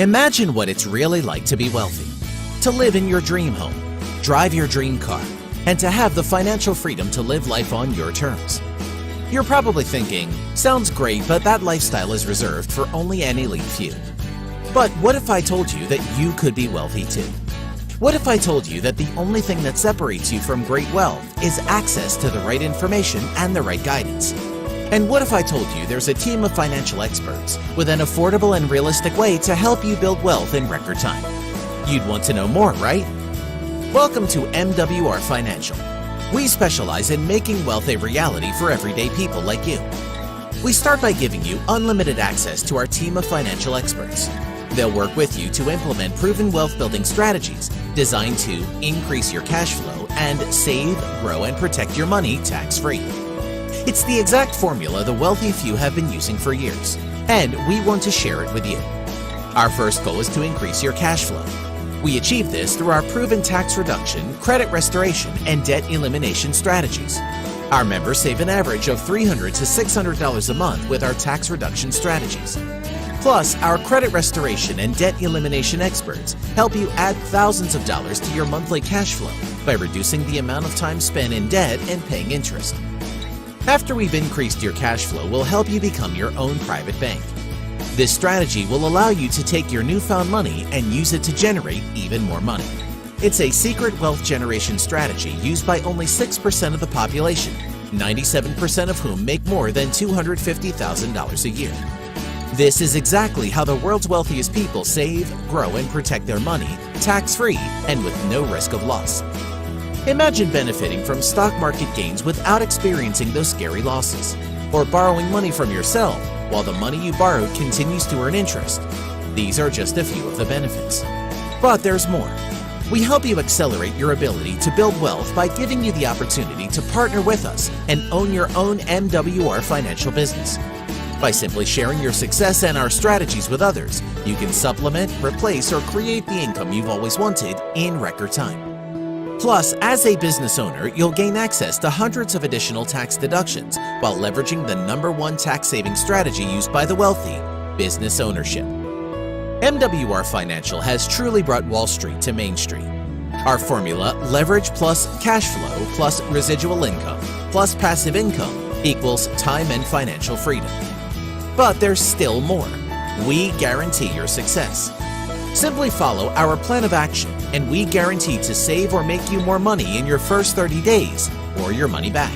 Imagine what it's really like to be wealthy, to live in your dream home, drive your dream car, and to have the financial freedom to live life on your terms. You're probably thinking, sounds great, but that lifestyle is reserved for only an elite few. But what if I told you that you could be wealthy too? What if I told you that the only thing that separates you from great wealth is access to the right information and the right guidance? And what if I told you there's a team of financial experts with an affordable and realistic way to help you build wealth in record time? You'd want to know more, right? Welcome to MWR Financial. We specialize in making wealth a reality for everyday people like you. We start by giving you unlimited access to our team of financial experts. They'll work with you to implement proven wealth-building strategies designed to increase your cash flow and save, grow, and protect your money tax-free. It's the exact formula the wealthy few have been using for years, and we want to share it with you. Our first goal is to increase your cash flow. We achieve this through our proven tax reduction, credit restoration, and debt elimination strategies. Our members save an average of $300 to $600 a month with our tax reduction strategies. Plus, our credit restoration and debt elimination experts help you add thousands of dollars to your monthly cash flow by reducing the amount of time spent in debt and paying interest. After we've increased your cash flow, we'll help you become your own private bank. This strategy will allow you to take your newfound money and use it to generate even more money. It's a secret wealth generation strategy used by only 6% of the population, 97% of whom make more than $250,000 a year. This is exactly how the world's wealthiest people save, grow, and protect their money tax-free and with no risk of loss. Imagine benefiting from stock market gains without experiencing those scary losses, or borrowing money from yourself while the money you borrowed continues to earn interest. These are just a few of the benefits. But there's more. We help you accelerate your ability to build wealth by giving you the opportunity to partner with us and own your own MWR financial business. By simply sharing your success and our strategies with others, you can supplement, replace, or create the income you've always wanted in record time. Plus, as a business owner, you'll gain access to hundreds of additional tax deductions while leveraging the #1 tax-saving strategy used by the wealthy, business ownership. MWR Financial has truly brought Wall Street to Main Street. Our formula, leverage plus cash flow plus residual income plus passive income equals time and financial freedom. But there's still more. We guarantee your success. Simply follow our plan of action, and we guarantee to save or make you more money in your first 30 days, or your money back.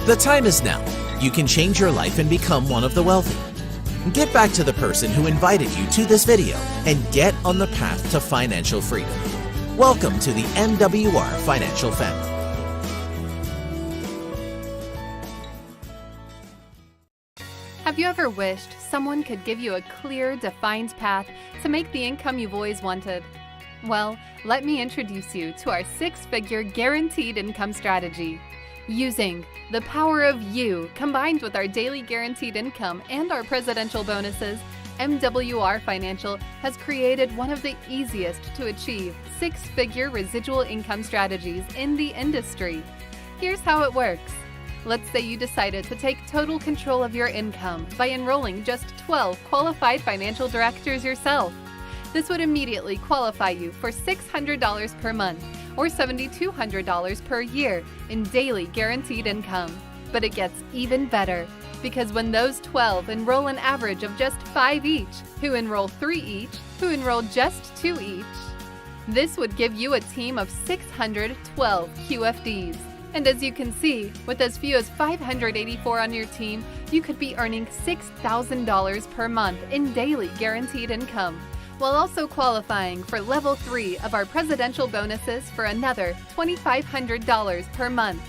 The time is now. You can change your life and become one of the wealthy. Get back to the person who invited you to this video and get on the path to financial freedom. Welcome to the MWR Financial Family. Have you ever wished someone could give you a clear, defined path to make the income you've always wanted? Well, let me introduce you to our 6-figure guaranteed income strategy. Using the power of you combined with our daily guaranteed income and our presidential bonuses, MWR Financial has created one of the easiest to achieve 6-figure residual income strategies in the industry. Here's how it works. Let's say you decided to take total control of your income by enrolling just 12 qualified financial directors yourself. This would immediately qualify you for $600 per month or $7,200 per year in daily guaranteed income. But it gets even better, because when those 12 enroll an average of just 5 each, who enroll 3 each, who enroll just 2 each, this would give you a team of 612 QFDs. And as you can see, with as few as 584 on your team, you could be earning $6,000 per month in daily guaranteed income, while also qualifying for level 3 of our presidential bonuses for another $2,500 per month.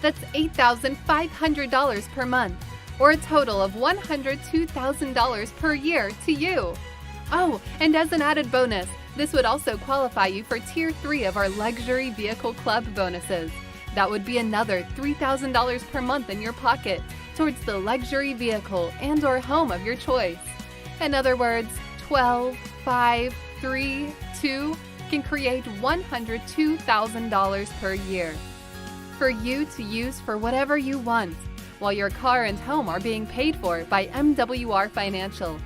That's $8,500 per month, or a total of $102,000 per year to you. Oh, and as an added bonus, this would also qualify you for Tier 3 of our Luxury Vehicle Club bonuses. That would be another $3,000 per month in your pocket towards the luxury vehicle and/or home of your choice. In other words, 12, 5, 3, 2 can create $102,000 per year for you to use for whatever you want, while your car and home are being paid for by MWR Financial.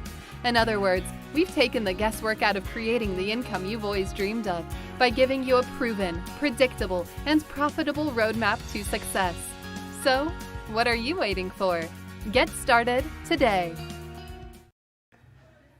In other words, We've taken the guesswork out of creating the income you've always dreamed of by giving you a proven, predictable, and profitable roadmap to success. So, what are you waiting for? Get started today.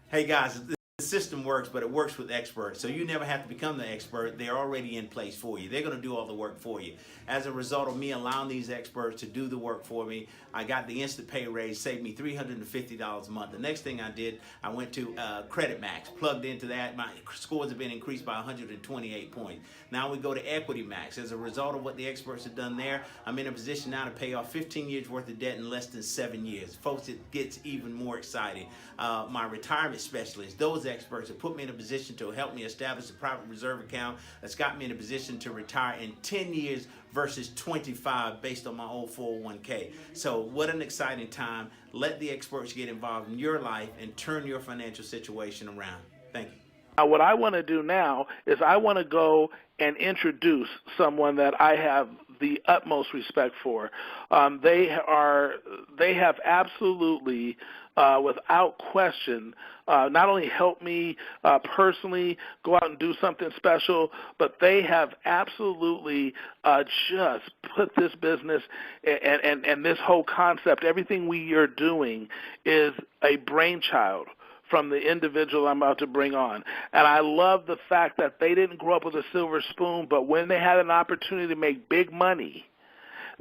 Hey guys, the system works, but it works with experts. So you never have to become the expert. They're already in place for you. They're going to do all the work for you. As a result of me allowing these experts to do the work for me, I got the instant pay raise, saved me $350 a month. The next thing I did, I went to Credit Max, plugged into that. My scores have been increased by 128 points. Now we go to Equity Max. As a result of what the experts have done there, I'm in a position now to pay off 15 years worth of debt in less than 7 years. Folks, it gets even more exciting. My retirement specialists, those experts have put me in a position to help me establish a private reserve account that's got me in a position to retire in 10 years versus 25 based on my old 401k. So what an exciting time. Let the experts get involved in your life and turn your financial situation around. Thank you. Now, what I want to do now is I want to go and introduce someone that I have the utmost respect for. They have absolutely, without question, not only helped me personally go out and do something special, but they have absolutely just put this business and this whole concept, everything we are doing is a brainchild from the individual I'm about to bring on. And I love the fact that they didn't grow up with a silver spoon, but when they had an opportunity to make big money,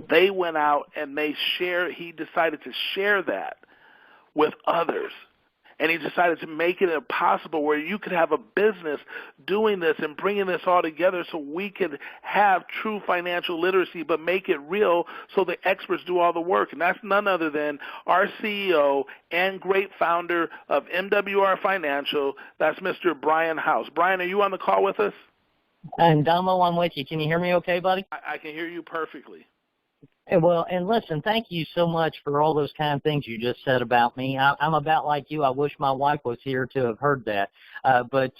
they went out and he decided to share that with others. And he decided to make it possible where you could have a business doing this and bringing this all together so we could have true financial literacy, but make it real so the experts do all the work. And that's none other than our CEO and great founder of MWR Financial. That's Mr. Brian House. Brian, are you on the call with us? And Damo, I'm with you. Can you hear me okay, buddy? I can hear you perfectly. Well, and listen, thank you so much for all those kind of things you just said about me. I'm about like you. I wish my wife was here to have heard that. But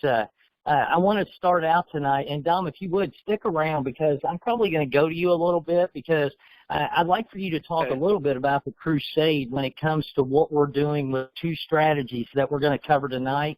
I want to start out tonight. And, Dom, if you would, stick around because I'm probably going to go to you a little bit because I'd like for you to talk a little bit about the crusade when it comes to what we're doing with two strategies that we're going to cover tonight,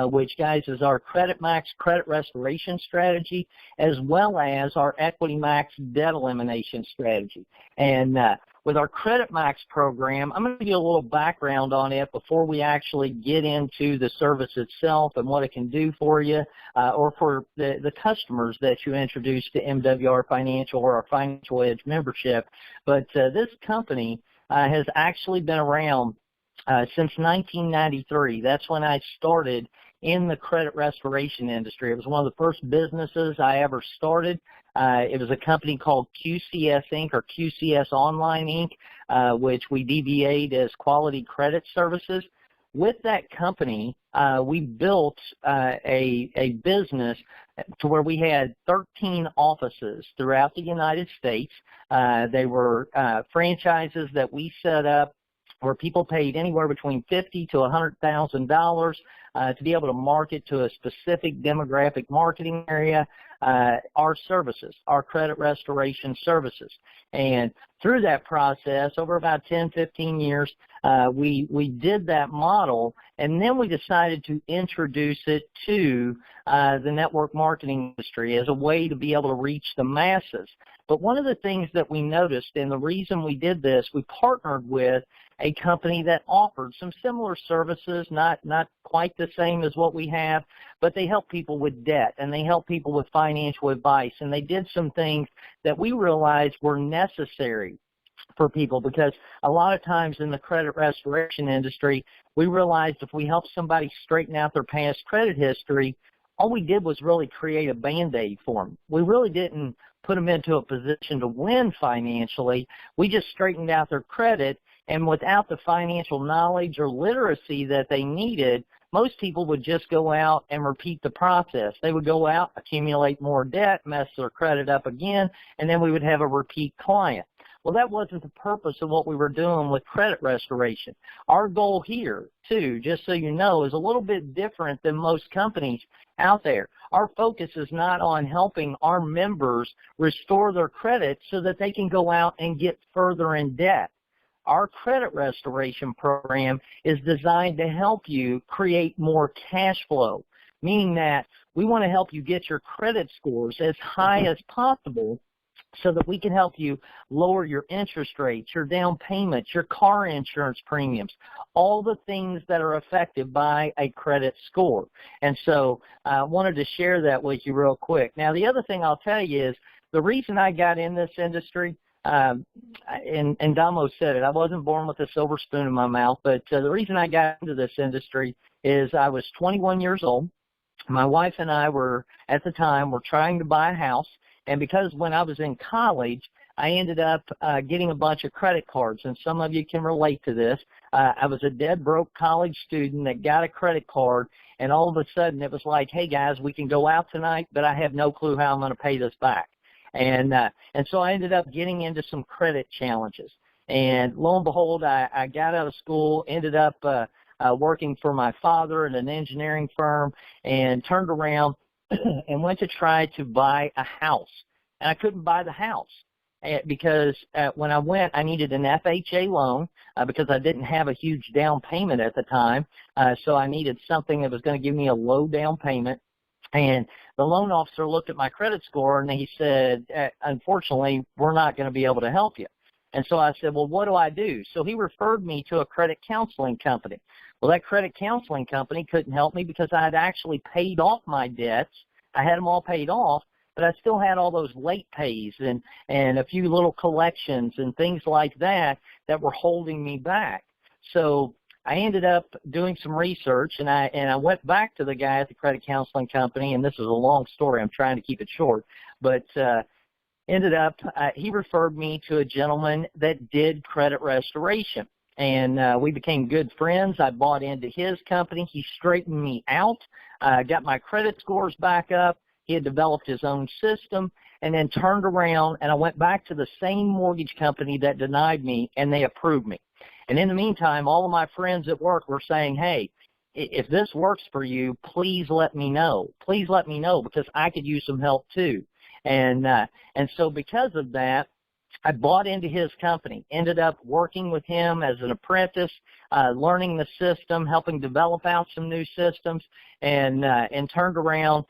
which, guys, is our Credit Max credit restoration strategy as well as our Equity Max debt elimination strategy. And with our Credit Max program, I'm going to give you a little background on it before we actually get into the service itself and what it can do for you or for the customers that you introduce to MWR Financial or our Financial Edge membership. But this company has actually been around since 1993. That's when I started in the credit restoration industry. It was one of the first businesses I ever started. It was a company called QCS Inc. or QCS Online Inc., which we DBA'd as Quality Credit Services. With that company, we built a business to where we had 13 offices throughout the United States. They were franchises that we set up where people paid anywhere between $50,000 to $100,000 to be able to market to a specific demographic marketing area our services, our credit restoration services. And through that process, over about 10, 15 years, we did that model, and then we decided to introduce it to the network marketing industry as a way to be able to reach the masses. But one of the things that we noticed, and the reason we did this, we partnered with a company that offered some similar services, not quite the same as what we have, but they help people with debt and they help people with financial advice, and they did some things that we realized were necessary for people because a lot of times in the credit restoration industry, we realized if we help somebody straighten out their past credit history, all we did was really create a Band-Aid for them. We really didn't put them into a position to win financially. We just straightened out their credit, and without the financial knowledge or literacy that they needed, most people would just go out and repeat the process. They would go out, accumulate more debt, mess their credit up again, and then we would have a repeat client. Well, that wasn't the purpose of what we were doing with credit restoration. Our goal here, too, just so you know, is a little bit different than most companies out there. Our focus is not on helping our members restore their credit so that they can go out and get further in debt. our credit restoration program is designed to help you create more cash flow, meaning that we want to help you get your credit scores as high as possible so that we can help you lower your interest rates, your down payments, your car insurance premiums, all the things that are affected by a credit score. And so I wanted to share that with you real quick. Now, the other thing I'll tell you is the reason I got in this industry, and Damo said it, I wasn't born with a silver spoon in my mouth, but the reason I got into this industry is I was 21 years old. My wife and I were, at the time, were trying to buy a house. And because when I was in college, I ended up getting a bunch of credit cards, and some of you can relate to this. I was a dead broke college student that got a credit card, and all of a sudden it was like, hey, guys, we can go out tonight, but I have no clue how I'm going to pay this back. And so I ended up getting into some credit challenges. And lo and behold, I got out of school, ended up working for my father at an engineering firm, and turned around and went to try to buy a house. And I couldn't buy the house because when I went, I needed an FHA loan because I didn't have a huge down payment at the time. So I needed something that was going to give me a low down payment. And the loan officer looked at my credit score and he said, unfortunately, we're not going to be able to help you. And so I said, well, what do I do? So he referred me to a credit counseling company. Well, that credit counseling company couldn't help me because I had actually paid off my debts. I had them all paid off, but I still had all those late pays and a few little collections and things like that that were holding me back. So I ended up doing some research, and I went back to the guy at the credit counseling company, and this is a long story. I'm trying to keep it short, but ended up he referred me to a gentleman that did credit restoration. And we became good friends. I bought into his company. He straightened me out, got my credit scores back up. He had developed his own system, and then turned around, and I went back to the same mortgage company that denied me, and they approved me. And in the meantime, all of my friends at work were saying, hey, if this works for you, please let me know. Please let me know because I could use some help too. And so because of that, I bought into his company, ended up working with him as an apprentice, learning the system, helping develop out some new systems, and turned around.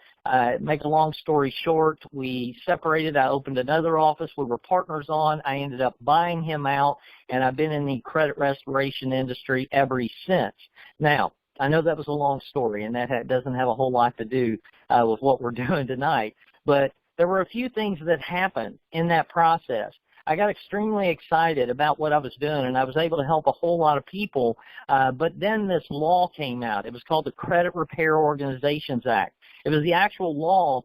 Make a long story short, we separated. I opened another office we were partners on. I ended up buying him out, and I've been in the credit restoration industry ever since. Now, I know that was a long story, and that doesn't have a whole lot to do with what we're doing tonight, but there were a few things that happened in that process. I got extremely excited about what I was doing, and I was able to help a whole lot of people, but then this law came out. It was called the Credit Repair Organizations Act. It was the actual law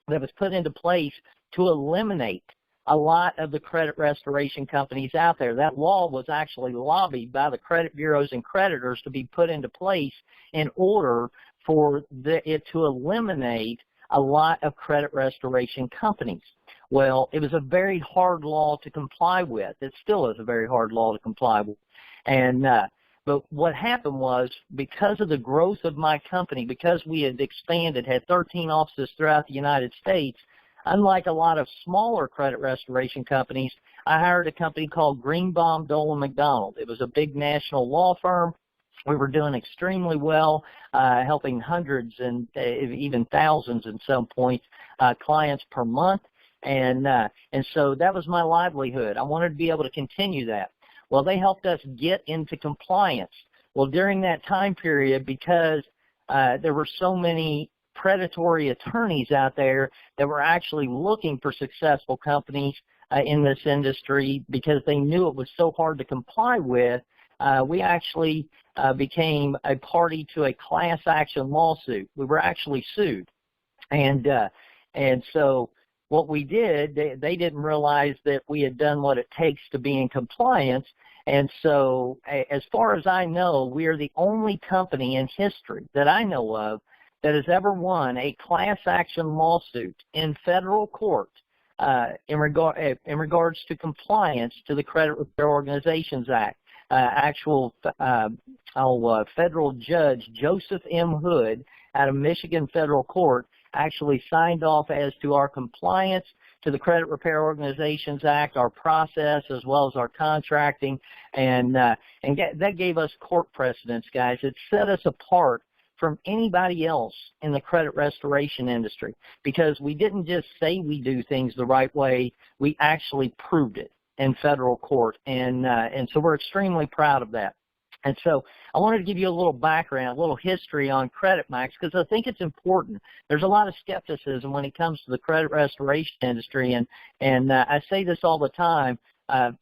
that was put into place to eliminate a lot of the credit restoration companies out there. That law was actually lobbied by the credit bureaus and creditors to be put into place in order for it to eliminate a lot of credit restoration companies. Well, it was a very hard law to comply with. It still is a very hard law to comply with. But what happened was, because of the growth of my company, because we had expanded, had 13 offices throughout the United States, unlike a lot of smaller credit restoration companies, I hired a company called Greenbaum, Dolan McDonald. It was a big national law firm. We were doing extremely well, helping hundreds and even thousands at some points clients per month. And so that was my livelihood. I wanted to be able to continue that. Well, they helped us get into compliance. Well, during that time period, because there were so many predatory attorneys out there that were actually looking for successful companies in this industry because they knew it was so hard to comply with, we actually became a party to a class action lawsuit. We were actually sued. And so what we did, they didn't realize that we had done what it takes to be in compliance. And so as far as I know, we are the only company in history that I know of that has ever won a class action lawsuit in federal court in regards to compliance to the Credit Repair Organizations Act. Federal Judge Joseph M. Hood out of Michigan Federal Court actually signed off as to our compliance to the Credit Repair Organizations Act, our process, as well as our contracting, and that gave us court precedence, guys. It set us apart from anybody else in the credit restoration industry because we didn't just say we do things the right way, we actually proved it in federal court, and so we're extremely proud of that. And so I wanted to give you a little background, a little history on Credit Max because I think it's important. There's a lot of skepticism when it comes to the credit restoration industry, and I say this all the time, and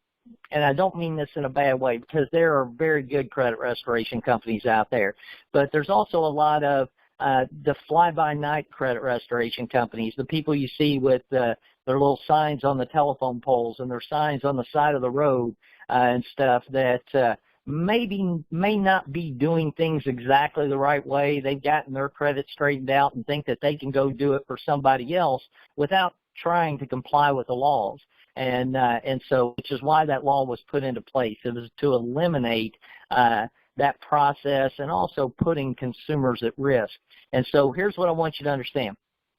I don't mean this in a bad way because there are very good credit restoration companies out there, but there's also a lot of the fly-by-night credit restoration companies, the people you see with their little signs on the telephone poles and their signs on the side of the road and stuff that may not be doing things exactly the right way. They've gotten their credit straightened out and think that they can go do it for somebody else without trying to comply with the laws. And so, which is why that law was put into place. It was to eliminate that process and also putting consumers at risk. And so here's what I want you to understand.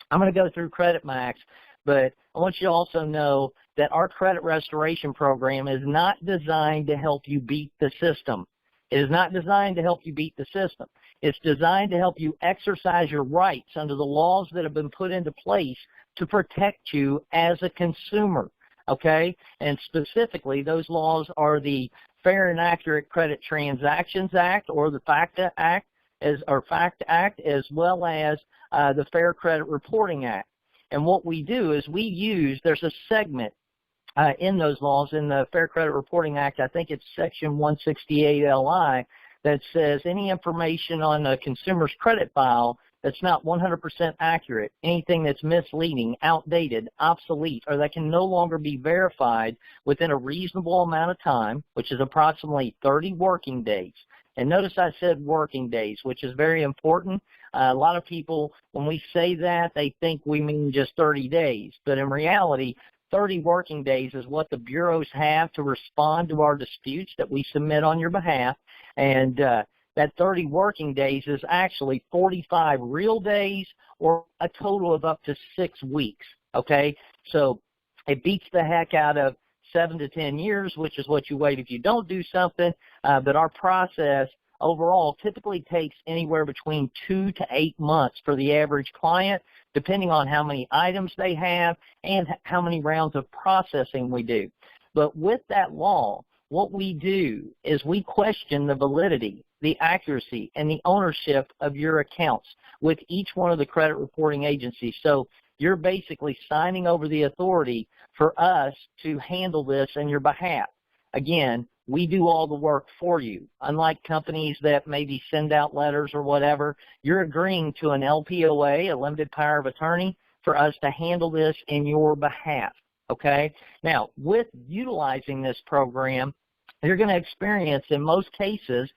I'm going to go through Credit Max, but I want you to also know that our credit restoration program is not designed to help you beat the system. It is not designed to help you beat the system. It's designed to help you exercise your rights under the laws that have been put into place to protect you as a consumer, okay? And specifically, those laws are the Fair and Accurate Credit Transactions Act, or the FACTA Act, as well as the Fair Credit Reporting Act. And what we do is there's a segment in those laws in the Fair Credit Reporting Act, I think it's Section 168 LI, that says any information on a consumer's credit file that's not 100% accurate, anything that's misleading, outdated, obsolete, or that can no longer be verified within a reasonable amount of time, which is approximately 30 working days. And notice I said working days, which is very important. A lot of people, when we say that, they think we mean just 30 days. But in reality, 30 working days is what the bureaus have to respond to our disputes that we submit on your behalf. And that 30 working days is actually 45 real days or a total of up to 6 weeks, okay? So it beats the heck out of 7 to 10 years, which is what you wait if you don't do something. But our process overall typically takes anywhere between 2 to 8 months for the average client, depending on how many items they have and how many rounds of processing we do. But with that law, what we do is we question the validity, the accuracy, and the ownership of your accounts with each one of the credit reporting agencies. So you're basically signing over the authority for us to handle this on your behalf. Again, we do all the work for you. Unlike companies that maybe send out letters or whatever, you're agreeing to an LPOA, a limited power of attorney, for us to handle this in your behalf, okay? Now, with utilizing this program, you're going to experience, in most cases,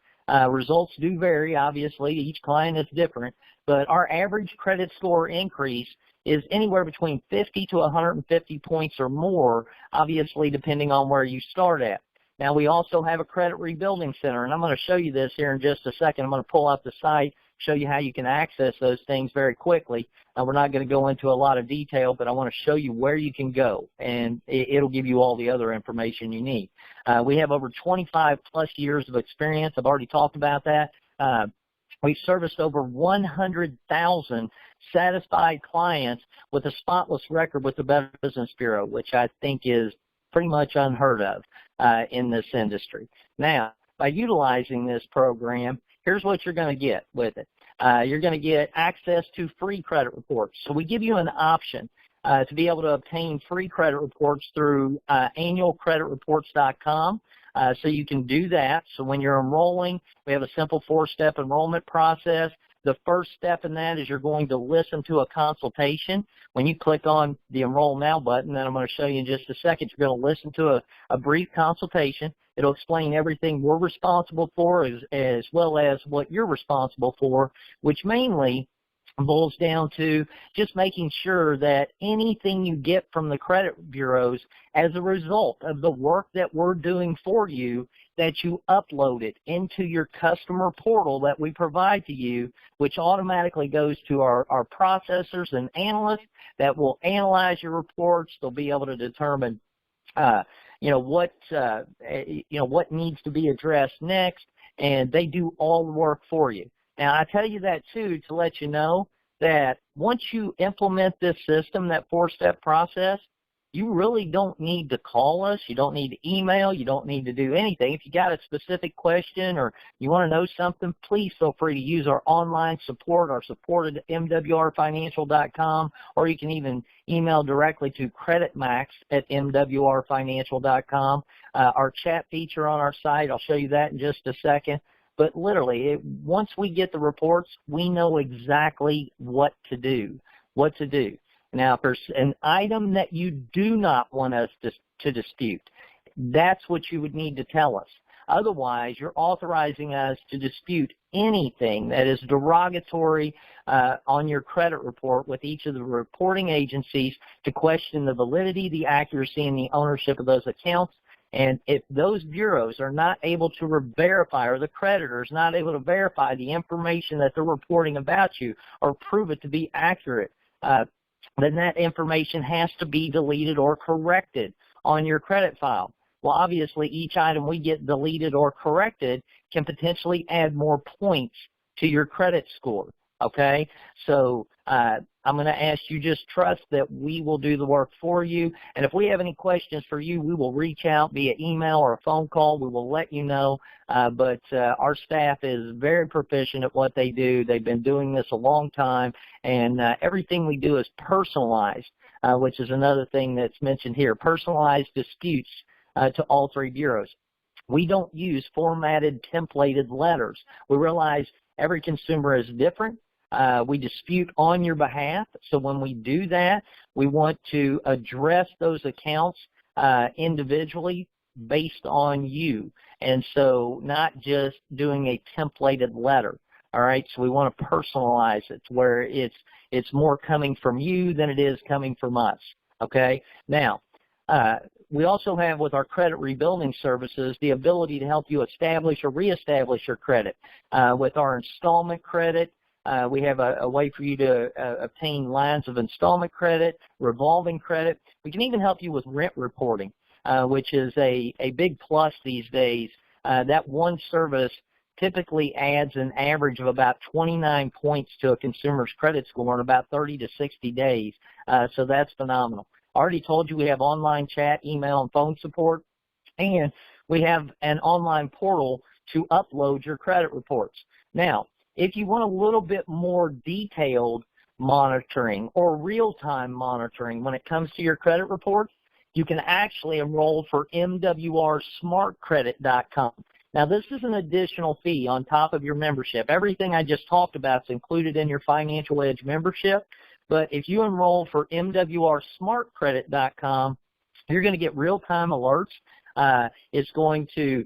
results do vary, obviously. Each client is different, but our average credit score increase is anywhere between 50 to 150 points or more, obviously depending on where you start at. Now, we also have a credit rebuilding center, and I'm going to show you this here in just a second. I'm going to pull up the site, show you how you can access those things very quickly. Now, we're not going to go into a lot of detail, but I want to show you where you can go, and it'll give you all the other information you need. We have over 25-plus years of experience. I've already talked about that. We've serviced over 100,000 satisfied clients with a spotless record with the Better Business Bureau, which I think is pretty much unheard of in this industry. Now, by utilizing this program, here's what you're going to get with it. You're going to get access to free credit reports. So we give you an option to be able to obtain free credit reports through annualcreditreports.com. So you can do that. So when you're enrolling, we have a simple 4-step enrollment process. The first step in that is you're going to listen to a consultation. When you click on the Enroll Now button, that I'm going to show you in just a second, you're going to listen to a brief consultation. It'll explain everything we're responsible for as well as what you're responsible for, which mainly boils down to just making sure that anything you get from the credit bureaus as a result of the work that we're doing for you, that you upload it into your customer portal that we provide to you, which automatically goes to our processors and analysts that will analyze your reports. They'll be able to determine what needs to be addressed next, and they do all the work for you. Now, I tell you that, too, to let you know that once you implement this system, that 4-step process, you really don't need to call us. You don't need to email. You don't need to do anything. If you got a specific question or you want to know something, please feel free to use our online support, our support at mwrfinancial.com, or you can even email directly to creditmax@mwrfinancial.com. Our chat feature on our site, I'll show you that in just a second. But literally, once we get the reports, we know exactly what to do. Now, if there's an item that you do not want us to dispute, that's what you would need to tell us. Otherwise, you're authorizing us to dispute anything that is derogatory on your credit report with each of the reporting agencies to question the validity, the accuracy, and the ownership of those accounts. And if those bureaus are not able to verify, or the creditor is not able to verify the information that they're reporting about you or prove it to be accurate, then that information has to be deleted or corrected on your credit file. Well, obviously, each item we get deleted or corrected can potentially add more points to your credit score, okay? So I'm going to ask you just trust that we will do the work for you. And if we have any questions for you, we will reach out via email or a phone call. We will let you know. But our staff is very proficient at what they do. They've been doing this a long time, and everything we do is personalized, which is another thing that's mentioned here, personalized disputes to all 3 bureaus. We don't use formatted, templated letters. We realize every consumer is different. We dispute on your behalf. So when we do that, we want to address those accounts individually based on you. And so not just doing a templated letter. All right, so we want to personalize it to where it's more coming from you than it is coming from us. Okay, now we also have with our credit rebuilding services the ability to help you establish or reestablish your credit. With our installment credit, we have a way for you to obtain lines of installment credit, revolving credit. We can even help you with rent reporting, which is a big plus these days. That one service typically adds an average of about 29 points to a consumer's credit score in about 30 to 60 days. So that's phenomenal. I already told you we have online chat, email, and phone support, and we have an online portal to upload your credit reports. Now, if you want a little bit more detailed monitoring or real-time monitoring when it comes to your credit reports, you can actually enroll for MWRSmartCredit.com. Now, this is an additional fee on top of your membership. Everything I just talked about is included in your Financial Edge membership, but if you enroll for MWRSmartCredit.com, you're going to get real-time alerts. It's going to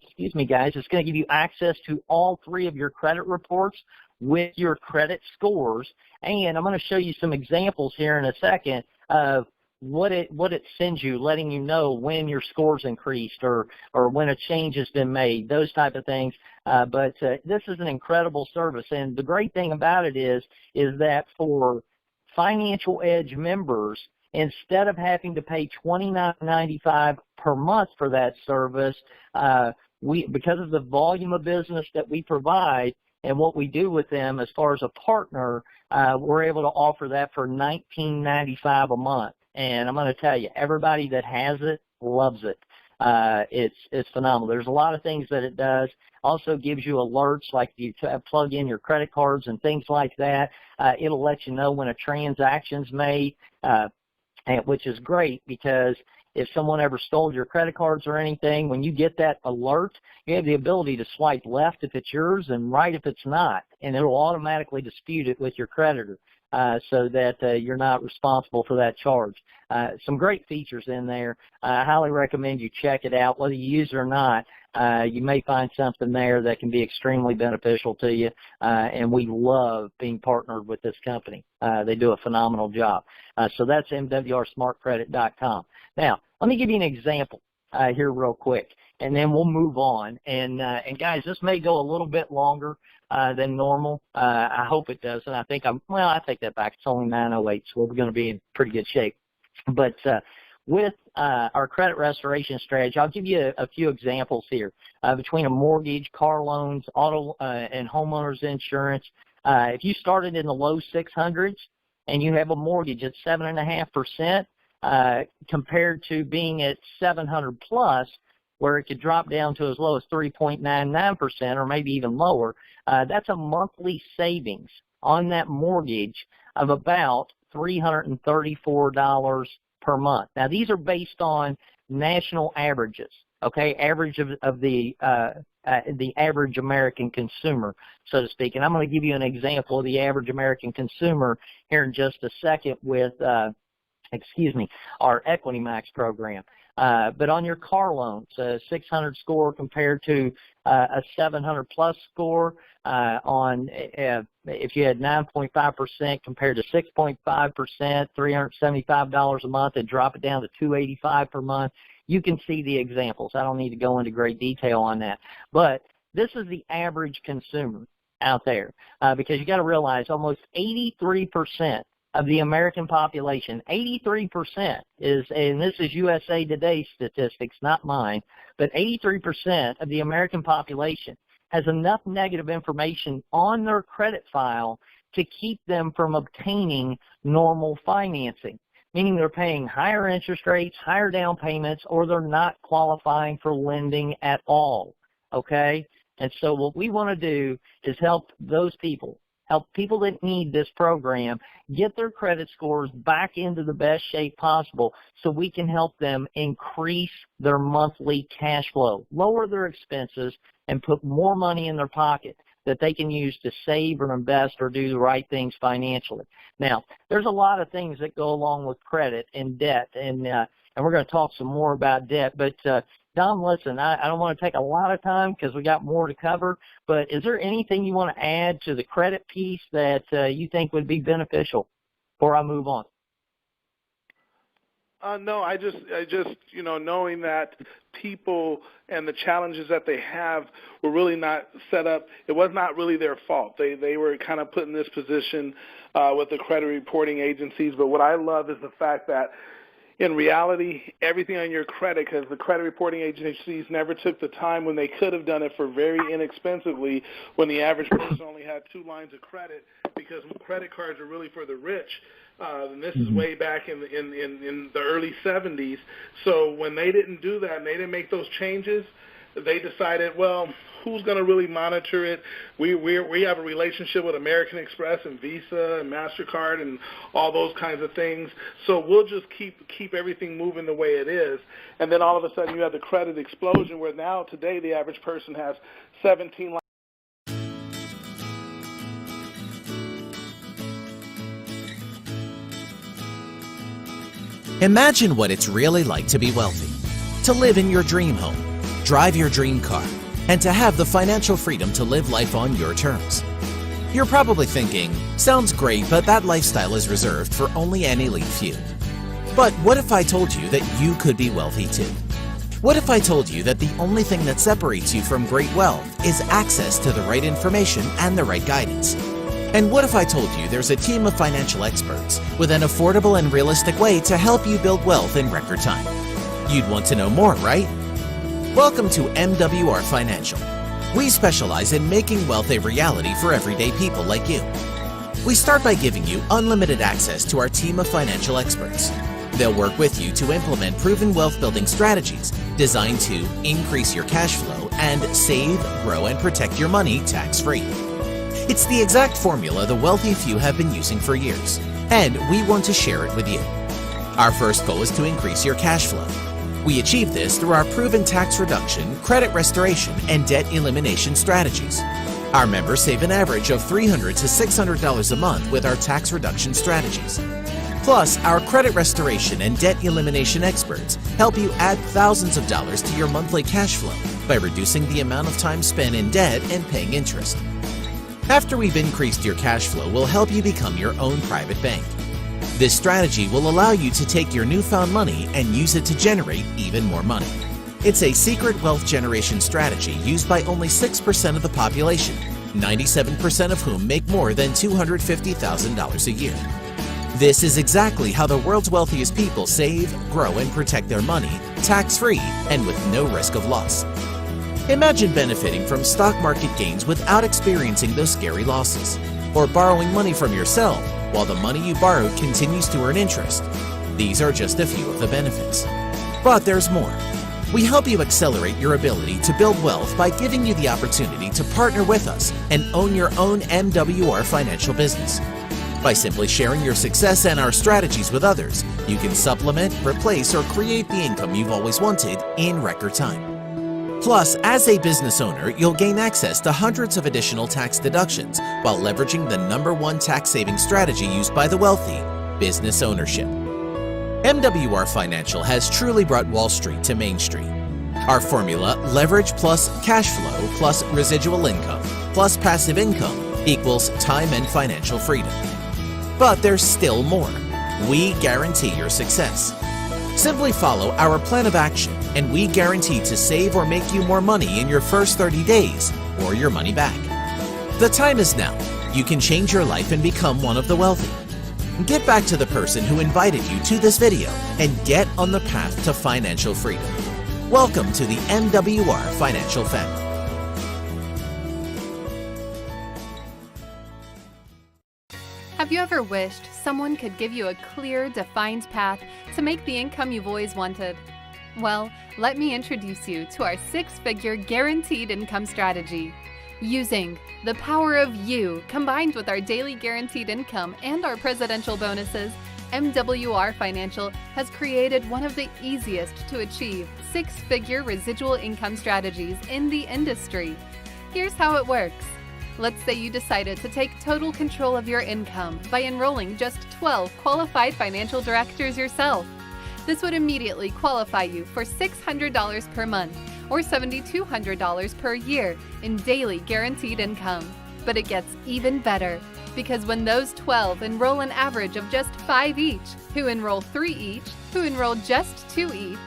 excuse me, guys, it's going to give you access to all 3 of your credit reports with your credit scores. And I'm going to show you some examples here in a second of what it sends you, letting you know when your scores increased or when a change has been made, those type of things. But this is an incredible service. And the great thing about it is that for Financial Edge members, instead of having to pay $29.95 per month for that service, because of the volume of business that we provide and what we do with them as far as a partner, we're able to offer that for $19.95 a month. And I'm going to tell you, everybody that has it loves it. It's phenomenal. There's a lot of things that it does. Also gives you alerts like you plug in your credit cards and things like that. It'll let you know when a transaction's made. Which is great because if someone ever stole your credit cards or anything, when you get that alert, you have the ability to swipe left if it's yours and right if it's not, and it'll automatically dispute it with your creditor. so that you're not responsible for that charge. Some great features in there. I highly recommend you check it out. Whether you use it or not, you may find something there that can be extremely beneficial to you, and we love being partnered with this company. They do a phenomenal job. So that's mwrsmartcredit.com. Now, let me give you an example here real quick, and then we'll move on. And guys, this may go a little bit longer than normal. I hope it doesn't. I take that back. It's only 9:08, so we're going to be in pretty good shape. But with our credit restoration strategy, I'll give you a few examples here. Between a mortgage, car loans, auto and homeowners insurance, if you started in the low 600s and you have a mortgage at 7.5%, compared to being at 700 plus, where it could drop down to as low as 3.99% or maybe even lower, that's a monthly savings on that mortgage of about $334 per month. Now, these are based on national averages, okay, average of the average American consumer, so to speak. And I'm going to give you an example of the average American consumer here in just a second with our Equity Max program. But on your car loans, a 600 score compared to a 700 plus score, if you had 9.5% compared to 6.5%, $375 a month, and drop it down to $285 per month. You can see the examples. I don't need to go into great detail on that. But this is the average consumer out there, because you got to realize almost 83% of the American population, 83% is, and this is USA Today statistics, not mine, but 83% of the American population has enough negative information on their credit file to keep them from obtaining normal financing, meaning they're paying higher interest rates, higher down payments, or they're not qualifying for lending at all, okay? And so what we want to do is help those people, help people that need this program get their credit scores back into the best shape possible so we can help them increase their monthly cash flow, lower their expenses, and put more money in their pocket that they can use to save or invest or do the right things financially. Now, there's a lot of things that go along with credit and debt, and we're going to talk some more about debt. But, Don, listen, I don't want to take a lot of time because we got more to cover, but is there anything you want to add to the credit piece that you think would be beneficial before I move on? No, I just, knowing that people and the challenges that they have were really not set up, it was not really their fault. They were kind of put in this position with the credit reporting agencies. But what I love is the fact that in reality, everything on your credit, because the credit reporting agencies never took the time when they could have done it for very inexpensively when the average person only had 2 lines of credit, because credit cards are really for the rich. And this is way back in the early 70s. So when they didn't do that and they didn't make those changes, they decided, well, who's going to really monitor it? We have a relationship with American Express and Visa and MasterCard and all those kinds of things. So we'll just keep everything moving the way it is. And then all of a sudden you have the credit explosion where now today the average person has 17 lines. Imagine what it's really like to be wealthy, to live in your dream home, drive your dream car, and to have the financial freedom to live life on your terms. You're probably thinking, sounds great, but that lifestyle is reserved for only an elite few. But what if I told you that you could be wealthy too? What if I told you that the only thing that separates you from great wealth is access to the right information and the right guidance? And what if I told you there's a team of financial experts with an affordable and realistic way to help you build wealth in record time? You'd want to know more, right? Welcome to MWR Financial. We specialize in making wealth a reality for everyday people like you. We start by giving you unlimited access to our team of financial experts. They'll work with you to implement proven wealth-building strategies designed to increase your cash flow and save, grow, and protect your money tax-free. It's the exact formula the wealthy few have been using for years, and we want to share it with you. Our first goal is to increase your cash flow. We achieve this through our proven tax reduction, credit restoration, and debt elimination strategies. Our members save an average of $300 to $600 a month with our tax reduction strategies. Plus, our credit restoration and debt elimination experts help you add thousands of dollars to your monthly cash flow by reducing the amount of time spent in debt and paying interest. After we've increased your cash flow, we'll help you become your own private bank. This strategy will allow you to take your newfound money and use it to generate even more money. It's a secret wealth generation strategy used by only 6% of the population, 97% of whom make more than $250,000 a year. This is exactly how the world's wealthiest people save, grow, and protect their money tax-free and with no risk of loss. Imagine benefiting from stock market gains without experiencing those scary losses, or borrowing money from yourself while the money you borrowed continues to earn interest. These are just a few of the benefits. But there's more. We help you accelerate your ability to build wealth by giving you the opportunity to partner with us and own your own MWR financial business. By simply sharing your success and our strategies with others, you can supplement, replace, or create the income you've always wanted in record time. Plus, as a business owner, you'll gain access to hundreds of additional tax deductions while leveraging the #1 tax-saving strategy used by the wealthy, business ownership. MWR Financial has truly brought Wall Street to Main Street. Our formula, leverage plus cash flow plus residual income plus passive income equals time and financial freedom. But there's still more. We guarantee your success. Simply follow our plan of action, and we guarantee to save or make you more money in your first 30 days, or your money back. The time is now. You can change your life and become one of the wealthy. Get back to the person who invited you to this video and get on the path to financial freedom. Welcome to the MWR Financial Family. Have you ever wished someone could give you a clear, defined path to make the income you've always wanted? Well, let me introduce you to our 6-figure guaranteed income strategy. Using the power of you combined with our daily guaranteed income and our presidential bonuses, MWR Financial has created one of the easiest to achieve 6-figure residual income strategies in the industry. Here's how it works. Let's say you decided to take total control of your income by enrolling just 12 qualified financial directors yourself. This would immediately qualify you for $600 per month or $7,200 per year in daily guaranteed income. But it gets even better, because when those 12 enroll an average of just 5 each, who enroll 3 each, who enroll just 2 each,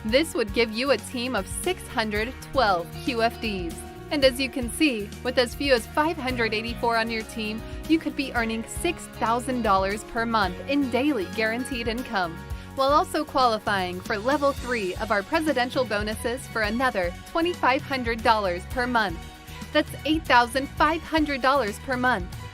this would give you a team of 612 QFDs. And as you can see, with as few as 584 on your team, you could be earning $6,000 per month in daily guaranteed income, while also qualifying for level 3 of our presidential bonuses for another $2,500 per month. That's $8,500 per month,